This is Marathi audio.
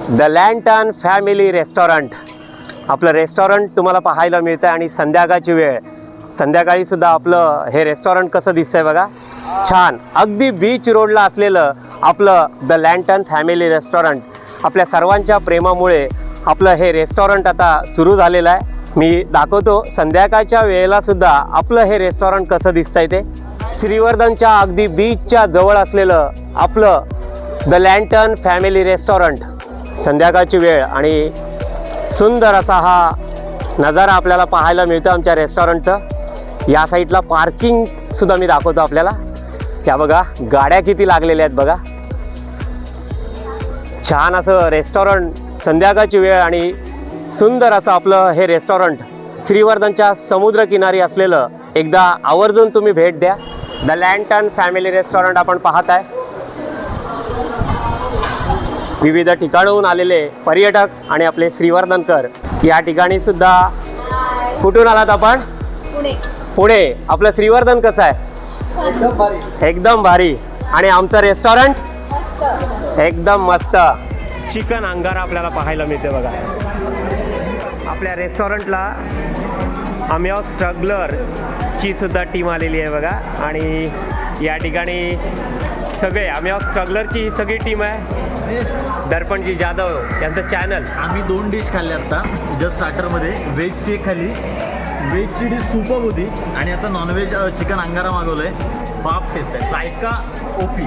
द लँटन फॅमिली रेस्टॉरंट आपलं रेस्टॉरंट तुम्हाला पाहायला मिळतं आणि संध्याकाळची वेळ, संध्याकाळी सुद्धा आपलं हे रेस्टॉरंट कसं दिसतंय बघा, छान. अगदी बीच रोडला असलेलं आपलं द लँटन फॅमिली रेस्टॉरंट. आपल्या सर्वांच्या प्रेमामुळे आपलं हे रेस्टॉरंट आता सुरू झालेलं आहे. मी दाखवतो संध्याकाळच्या वेळेला सुद्धा आपलं हे रेस्टॉरंट कसं दिसतंय ते. श्रीवर्धनच्या अगदी बीचच्या जवळ असलेलं आपलं द लँटन फॅमिली रेस्टॉरंट. संध्याकाळची वेळ आणि सुंदर असा हा नजारा आपल्याला पाहायला मिळतो आमच्या रेस्टॉरंटचं. या साईडला पार्किंगसुद्धा मी दाखवतो आपल्याला. त्या बघा गाड्या किती लागलेल्या आहेत बघा. छान असं रेस्टॉरंट, संध्याकाळची वेळ आणि सुंदर असं आपलं हे रेस्टॉरंट श्रीवर्धनच्या समुद्रकिनारी असलेलं. एकदा आवर्जून तुम्ही भेट द्या. द लँटन फॅमिली रेस्टॉरंट आपण पाहत आहे. विविध ठिकाणाहून आलेले पर्यटक आणि आपले श्रीवर्धनकर या ठिकाणी सुद्धा. कुठून आलात आपण? पुणे. आपलं श्रीवर्धन कसं आहे? एकदम भारी. आणि आमचं रेस्टॉरंट एकदम मस्त. चिकन अंगारा आपल्याला पाहायला मिळते बघा. आपल्या रेस्टॉरंटला अम्याव स्ट्रगलरची सुद्धा टीम आलेली आहे बघा. आणि या ठिकाणी सगळे अम्याव स्ट्रगलरची सगळी टीम आहे. दर्पणजी जाधव यांचं चॅनल. आम्ही 2 डिश खाल्ल्या आता जस्ट स्टार्टरमध्ये. व्हेजची एक खाल्ली, व्हेजची डिश सुपर होती आणि आता नॉनव्हेज चिकन अंगारा मागवलं आहे. बाप टेस्ट आहे. Sayaka OP.